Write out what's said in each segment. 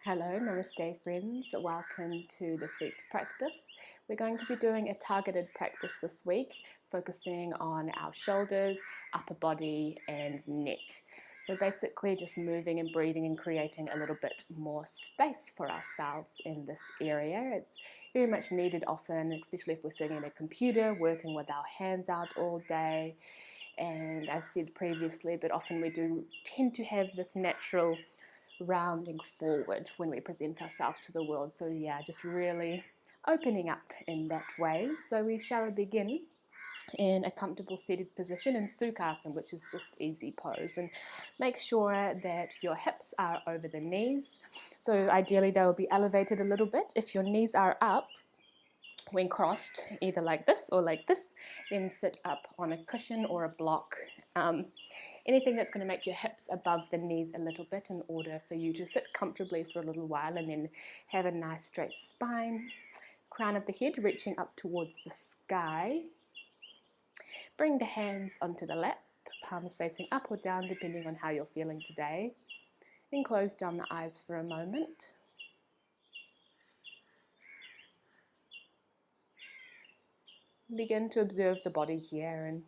Hello, namaste friends. Welcome to this week's practice. We're going to be doing a targeted practice this week, focusing on our shoulders, upper body and neck. So basically just moving and breathing and creating a little bit more space for ourselves in this area. It's very much needed often, especially if we're sitting at a computer, working with our hands out all day. And I've said previously, but often we do tend to have this natural rounding forward when we present ourselves to the world. So yeah, just really opening up in that way. So we shall begin in a comfortable seated position in Sukhasana, which is just easy pose, and make sure that your hips are over the knees. So ideally they will be elevated a little bit. If your knees are up when crossed, either like this or like this, then sit up on a cushion or a block. Anything that's going to make your hips above the knees a little bit in order for you to sit comfortably for a little while and then have a nice straight spine. Crown of the head reaching up towards the sky. Bring the hands onto the lap, palms facing up or down depending on how you're feeling today. Then close down the eyes for a moment. Begin to observe the body here and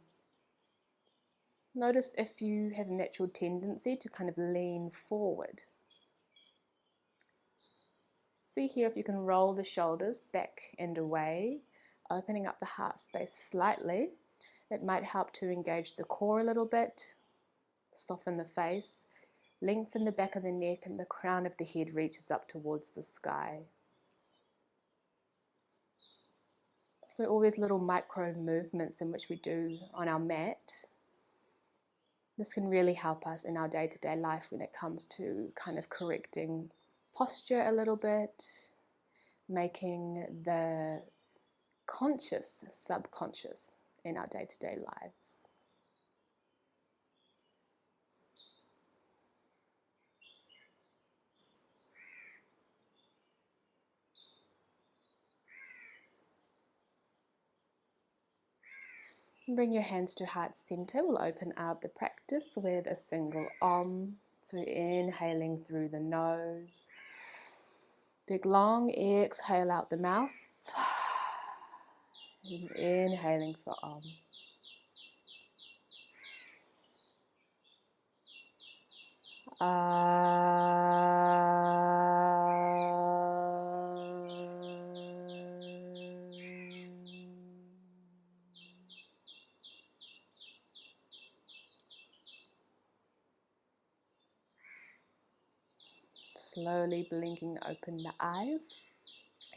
notice if you have a natural tendency to kind of lean forward. See here if you can roll the shoulders back and away, opening up the heart space slightly. It might help to engage the core a little bit, soften the face, lengthen the back of the neck, and the crown of the head reaches up towards the sky. So all these little micro movements in which we do on our mat, this can really help us in our day-to-day life when it comes to kind of correcting posture a little bit, making the conscious subconscious in our day-to-day lives. Bring your hands to heart center. We'll open up the practice with a single Om. So inhaling through the nose. Big long exhale out the mouth. And inhaling for Om. Slowly blinking open the eyes.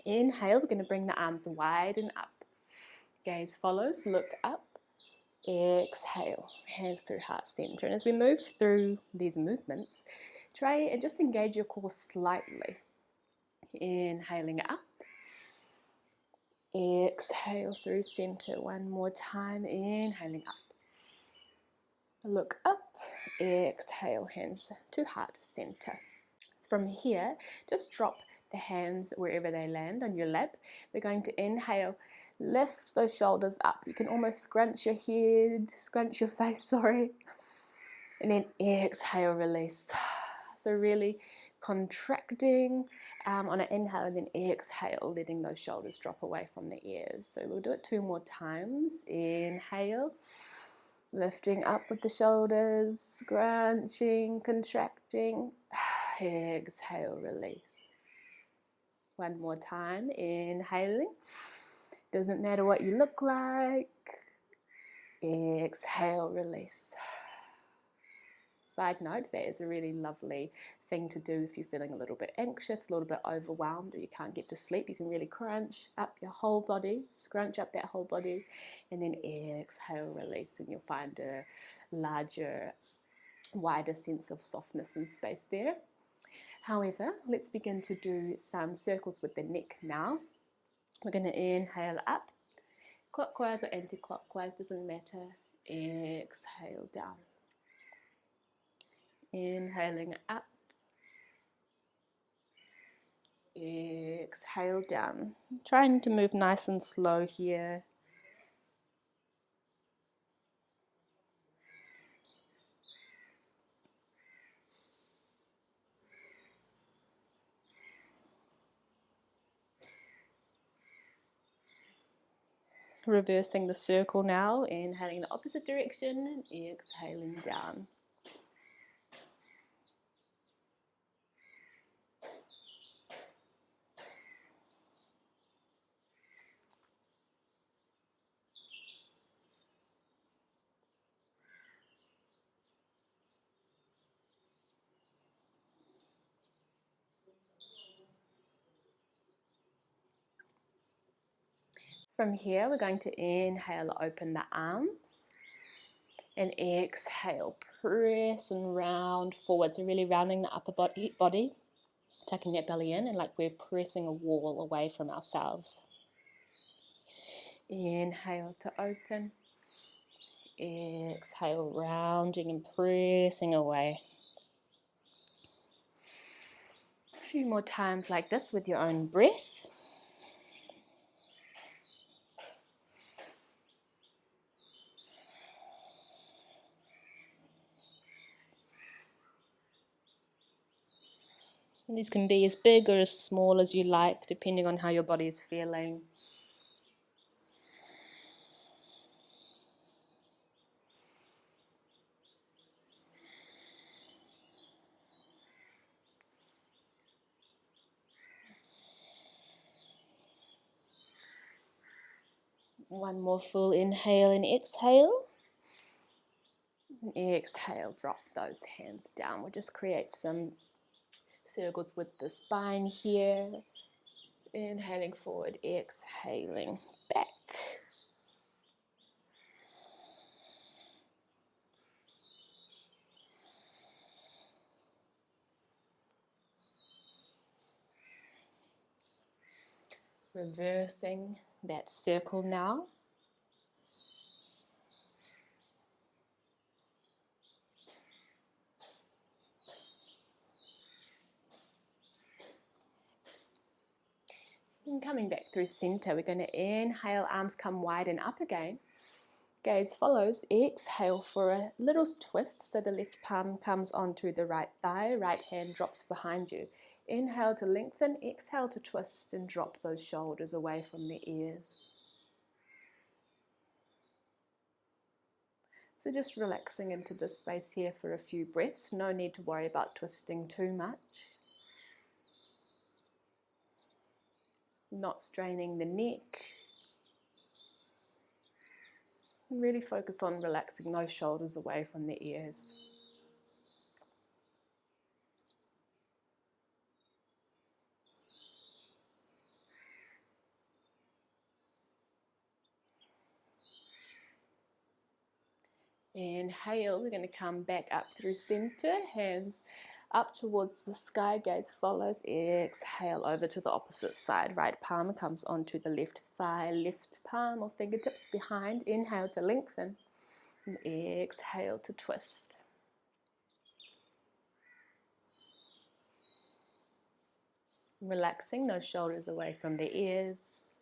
Inhale, we're going to bring the arms wide and up. Gaze follows, look up. Exhale, hands through heart center. And as we move through these movements, try and just engage your core slightly. Inhaling up. Exhale through center. One more time. Inhaling up. Look up. Exhale, hands to heart center. From here, just drop the hands wherever they land on your lap. We're going to inhale, lift those shoulders up. You can almost scrunch your head, scrunch your face, sorry. And then exhale, release. So really contracting on an inhale and then exhale, letting those shoulders drop away from the ears. So we'll do it 2 more times. Inhale, lifting up with the shoulders, scrunching, contracting. Exhale, release. 1 more time, inhaling. Doesn't matter what you look like. Exhale, release. Side note, that is a really lovely thing to do if you're feeling a little bit anxious, a little bit overwhelmed, or you can't get to sleep. You can really crunch up your whole body, scrunch up that whole body, and then exhale, release, and you'll find a larger, wider sense of softness and space there. However, let's begin to do some circles with the neck now. We're going to inhale up, clockwise or anti-clockwise, doesn't matter. Exhale down. Inhaling up. Exhale down. Trying to move nice and slow here. Reversing the circle now, inhaling the opposite direction and exhaling down. From here, we're going to inhale, open the arms, and exhale, press and round forward. So really rounding the upper body, tucking that belly in, and like we're pressing a wall away from ourselves. Inhale to open. Exhale, rounding and pressing away. A few more times like this with your own breath. And these can be as big or as small as you like, depending on how your body is feeling. One more full inhale and exhale. And exhale, drop those hands down. We'll just create some circles with the spine here. Inhaling forward, exhaling back. Reversing that circle now. And coming back through center, we're going to inhale, arms come wide and up again. Gaze follows, exhale for a little twist, so the left palm comes onto the right thigh, right hand drops behind you. Inhale to lengthen, exhale to twist and drop those shoulders away from the ears. So just relaxing into this space here for a few breaths. No need to worry about twisting too much. Not straining the neck. And really focus on relaxing those shoulders away from the ears. Inhale, we're going to come back up through center, hands up towards the sky, gaze follows. Exhale over to the opposite side. Right palm comes onto the left thigh, left palm or fingertips behind. Inhale to lengthen. And exhale to twist. Relaxing those shoulders away from the ears.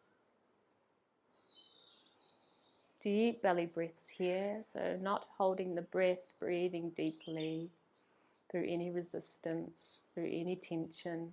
Deep belly breaths here, so not holding the breath, breathing deeply through any resistance, through any tension.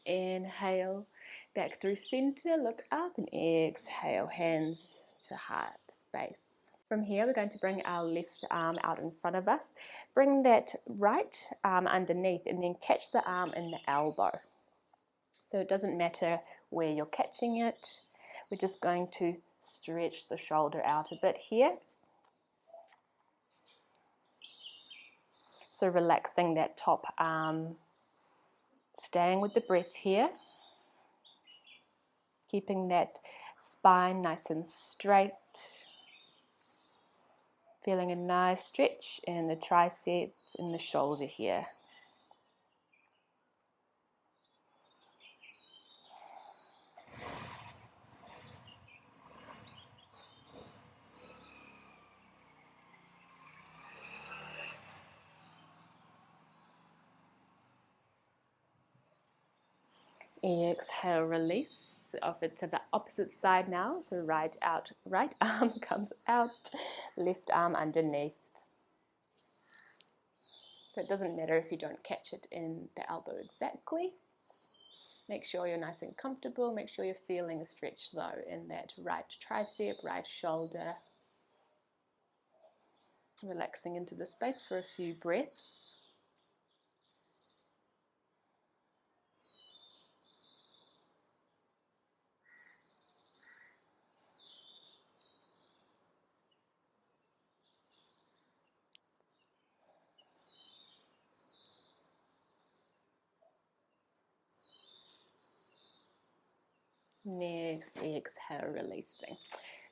Inhale, back through center, look up and exhale, hands to heart space. From here, we're going to bring our left arm out in front of us. Bring that right arm underneath and then catch the arm in the elbow. So it doesn't matter where you're catching it. We're just going to stretch the shoulder out a bit here. So relaxing that top arm. Staying with the breath here. Keeping that spine nice and straight. Feeling a nice stretch in the tricep and the shoulder here. Exhale, release. Over to the opposite side now. So right arm comes out, left arm underneath. So it doesn't matter if you don't catch it in the elbow exactly. Make sure you're nice and comfortable. Make sure you're feeling a stretch though in that right tricep, right shoulder. Relaxing into the space for a few breaths. Next, exhale, releasing.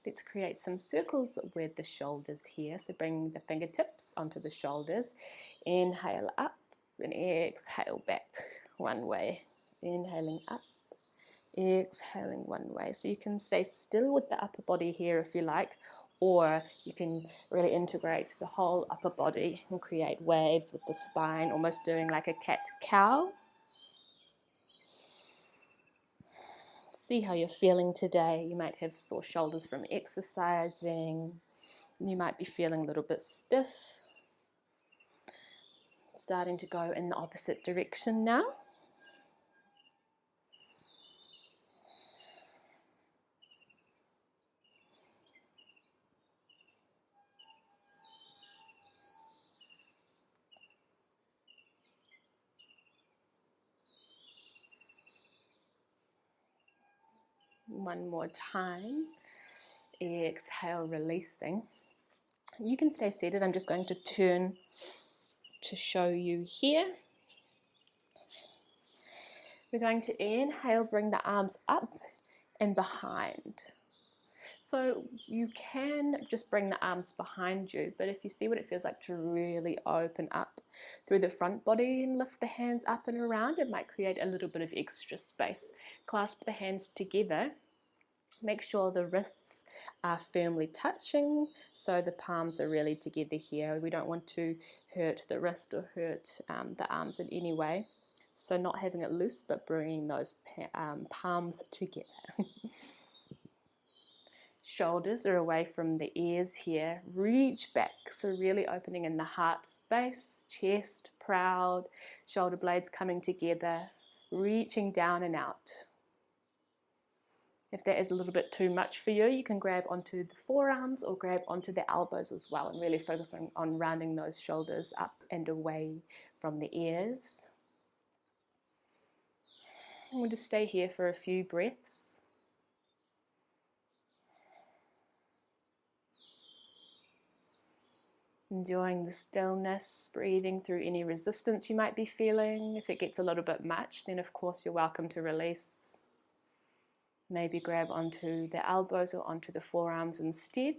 Let's create some circles with the shoulders here. So bring the fingertips onto the shoulders. Inhale up and exhale back one way. Inhaling up, exhaling one way. So you can stay still with the upper body here if you like, or you can really integrate the whole upper body and create waves with the spine, almost doing like a cat-cow. See how you're feeling today. You might have sore shoulders from exercising. You might be feeling a little bit stiff. Starting to go in the opposite direction now. One more time. Exhale, releasing. You can stay seated. I'm just going to turn to show you here. We're going to inhale, bring the arms up and behind. So you can just bring the arms behind you, but if you see what it feels like to really open up through the front body and lift the hands up and around, it might create a little bit of extra space. Clasp the hands together. Make sure the wrists are firmly touching, so the palms are really together here. We don't want to hurt the wrist or hurt the arms in any way. So not having it loose, but bringing those palms together. Shoulders are away from the ears here. Reach back, so really opening in the heart space, chest proud, shoulder blades coming together, reaching down and out. If that is a little bit too much for you, you can grab onto the forearms or grab onto the elbows as well, and really focusing on rounding those shoulders up and away from the ears. And we'll just stay here for a few breaths. Enjoying the stillness, breathing through any resistance you might be feeling. If it gets a little bit much, then of course you're welcome to release. Maybe grab onto the elbows or onto the forearms instead.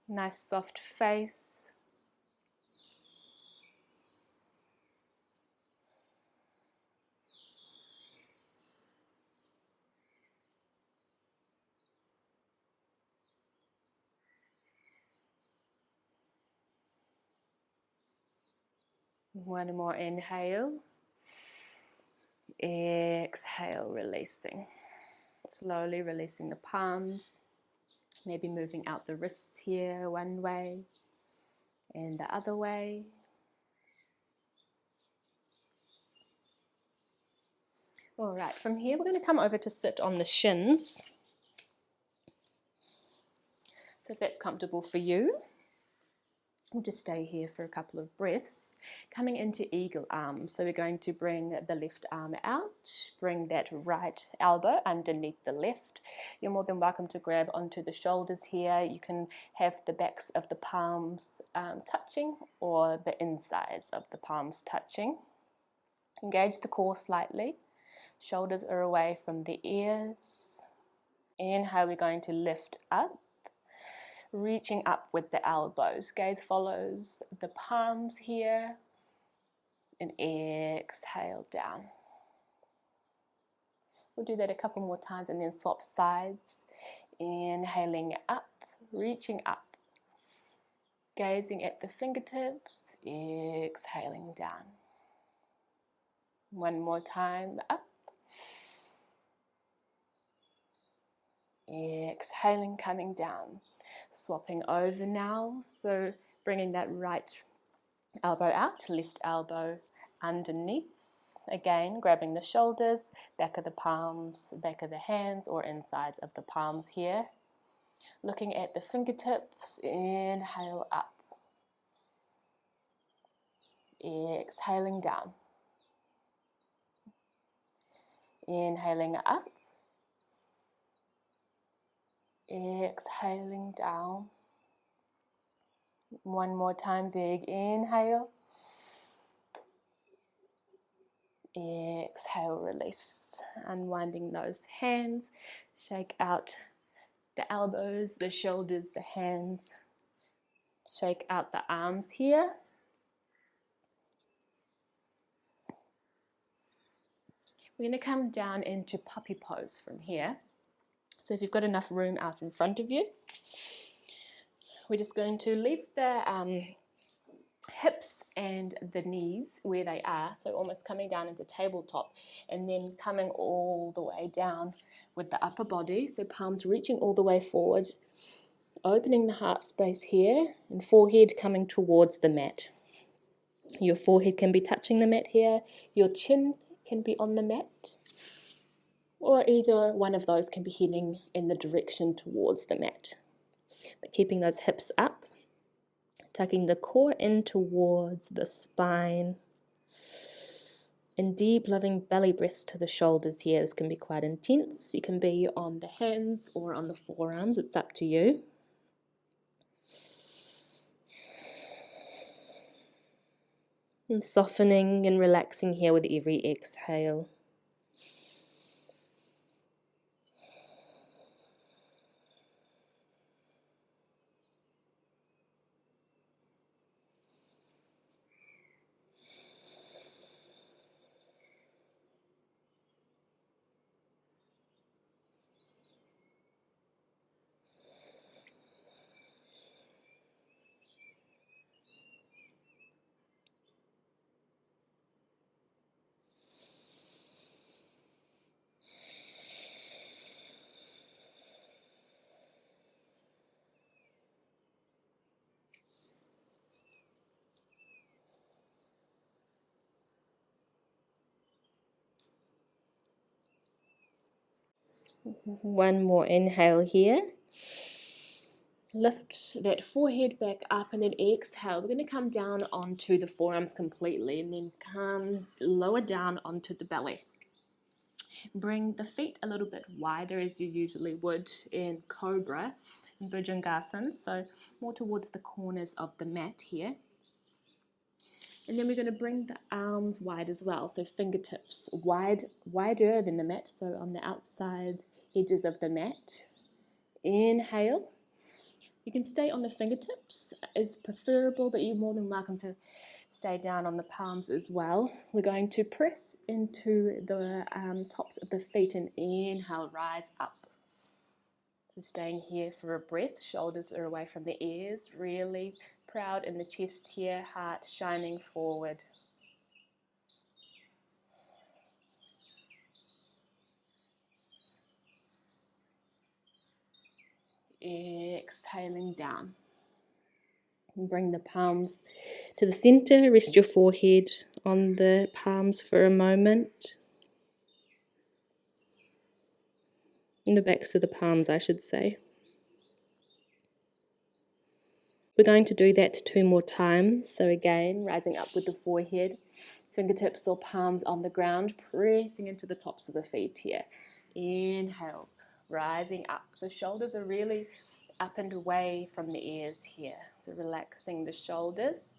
Nice soft face. One more inhale. Exhale, releasing. Slowly releasing the palms. Maybe moving out the wrists here one way and the other way. All right, from here we're going to come over to sit on the shins. So if that's comfortable for you, we'll just stay here for a couple of breaths. Coming into eagle arm. So we're going to bring the left arm out, bring that right elbow underneath the left. You're more than welcome to grab onto the shoulders here. You can have the backs of the palms touching or the insides of the palms touching. Engage the core slightly. Shoulders are away from the ears. Inhale, we're going to lift up. Reaching up with the elbows. Gaze follows the palms here. And exhale down. We'll do that a couple more times and then swap sides. Inhaling up, reaching up, gazing at the fingertips, exhaling down. One more time, up, exhaling, coming down. Swapping over now, so bringing that right elbow out, left elbow underneath. Again, grabbing the shoulders, back of the palms, back of the hands, or insides of the palms here. Looking at the fingertips, inhale up. Exhaling down. Inhaling up. Exhaling down. One more time, big inhale. Exhale, release. Unwinding those hands. Shake out the elbows, the shoulders, the hands. Shake out the arms here. We're going to come down into puppy pose from here. So if you've got enough room out in front of you, we're just going to leave the hips and the knees where they are, so almost coming down into tabletop, and then coming all the way down with the upper body, so palms reaching all the way forward, opening the heart space here, and forehead coming towards the mat. Your forehead can be touching the mat here, your chin can be on the mat, or either one of those can be heading in the direction towards the mat. But keeping those hips up, tucking the core in towards the spine, and deep loving belly breaths to the shoulders here. This can be quite intense. You can be on the hands or on the forearms, it's up to you. And softening and relaxing here with every exhale. One more inhale here. Lift that forehead back up and then exhale. We're going to come down onto the forearms completely and then come lower down onto the belly. Bring the feet a little bit wider as you usually would in Cobra and Bhujangasana, so more towards the corners of the mat here. And then we're going to bring the arms wide as well, so fingertips wider than the mat, so on the outside edges of the mat. Inhale. You can stay on the fingertips is preferable, but you're more than welcome to stay down on the palms as well. We're going to press into the tops of the feet and inhale, rise up. So staying here for a breath, shoulders are away from the ears, really proud in the chest here, heart shining forward. Exhaling down. And bring the palms to the center, rest your forehead on the palms for a moment. In the backs of the palms, I should say. We're going to do that 2 more times. So again, rising up with the forehead, fingertips or palms on the ground, pressing into the tops of the feet here. Inhale, rising up. So shoulders are really up and away from the ears here. So relaxing the shoulders.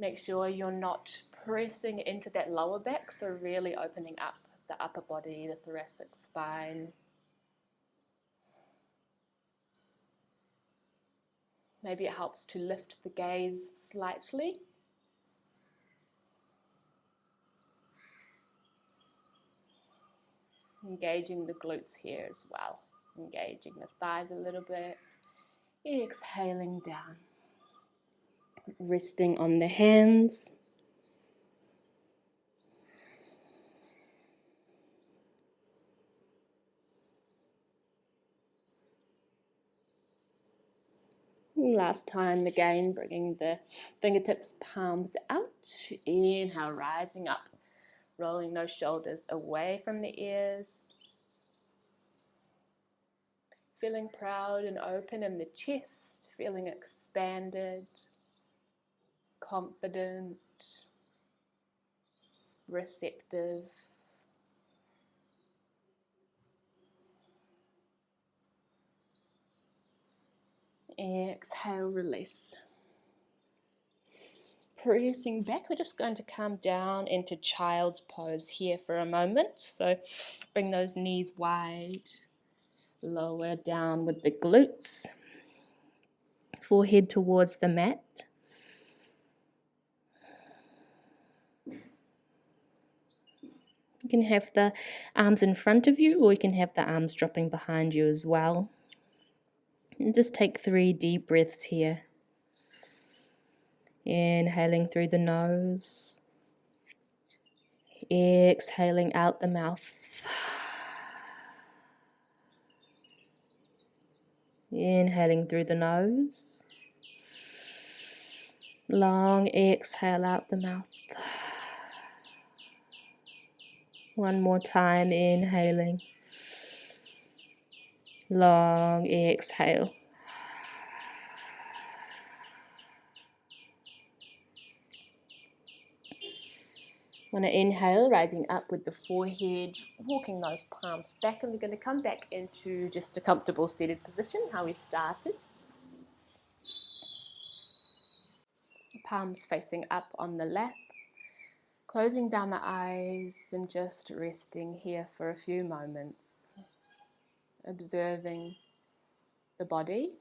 Make sure you're not pressing into that lower back, so really opening up the upper body, the thoracic spine. Maybe it helps to lift the gaze slightly. Engaging the glutes here as well. Engaging the thighs a little bit. Exhaling down. Resting on the hands. Last time again, bringing the fingertips, palms out. Inhale, rising up. Rolling those shoulders away from the ears. Feeling proud and open in the chest. Feeling expanded. Confident. Receptive. Exhale, release. Pressing back, we're just going to come down into child's pose here for a moment. So bring those knees wide, lower down with the glutes, forehead towards the mat. You can have the arms in front of you, or you can have the arms dropping behind you as well. And just take 3 deep breaths here. Inhaling through the nose. Exhaling out the mouth. Inhaling through the nose. Long exhale out the mouth. One more time, inhaling. Long exhale. Want to inhale, rising up with the forehead, walking those palms back, and we're going to come back into just a comfortable seated position, how we started. Palms facing up on the lap, closing down the eyes and just resting here for a few moments, observing the body.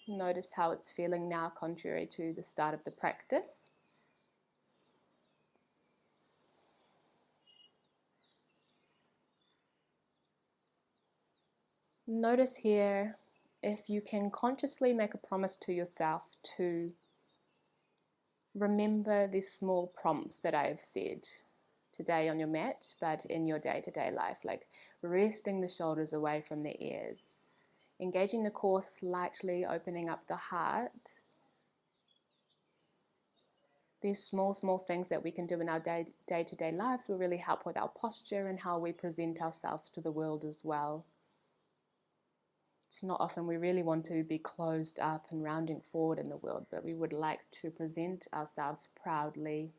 Notice how it's feeling now, contrary to the start of the practice. Notice here if you can consciously make a promise to yourself to remember these small prompts that I have said today on your mat, but in your day-to-day life, like resting the shoulders away from the ears, engaging the core slightly, opening up the heart. These small things that we can do in our day-to-day lives will really help with our posture and how we present ourselves to the world as well. It's not often we really want to be closed up and rounding forward in the world, but we would like to present ourselves proudly,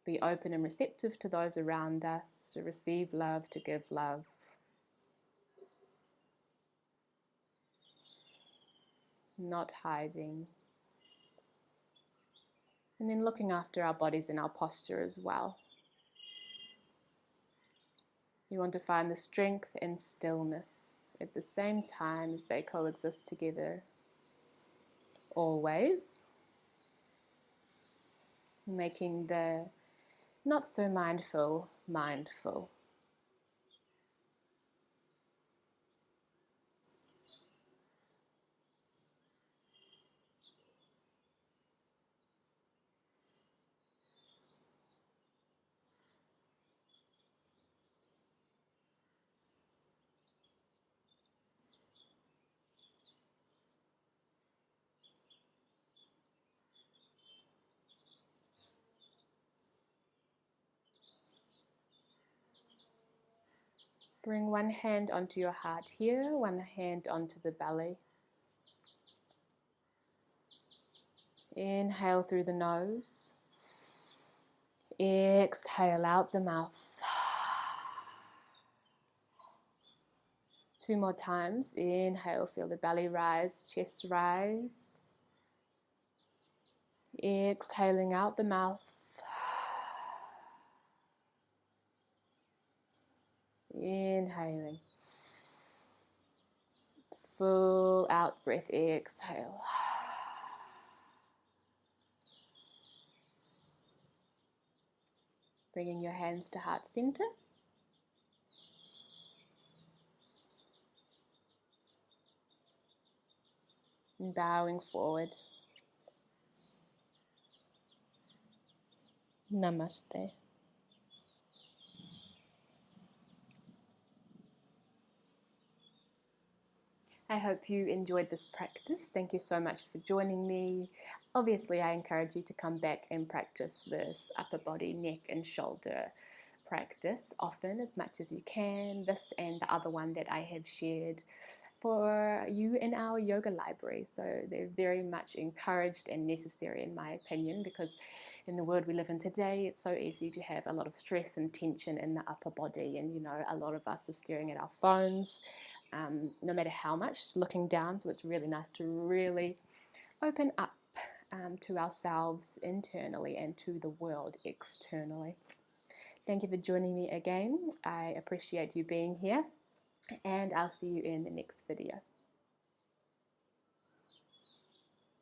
be open and receptive to those around us, to receive love, to give love. Not hiding. And then looking after our bodies and our posture as well. You want to find the strength and stillness at the same time as they coexist together. Always. Making the not so mindful, mindful. Bring one hand onto your heart here, one hand onto the belly. Inhale through the nose. Exhale out the mouth. 2 more times. Inhale, feel the belly rise, chest rise. Exhaling out the mouth. Inhaling. Full out breath, exhale. Bringing your hands to heart center. And bowing forward. Namaste. I hope you enjoyed this practice. Thank you so much for joining me. Obviously, I encourage you to come back and practice this upper body, neck and shoulder practice often, as much as you can. This and the other one that I have shared for you in our yoga library. So they're very much encouraged and necessary in my opinion, because in the world we live in today, it's so easy to have a lot of stress and tension in the upper body. And, you know, a lot of us are staring at our phones, no matter how much, looking down. So it's really nice to really open up to ourselves internally and to the world externally. Thank you for joining me again. I appreciate you being here, and I'll see you in the next video.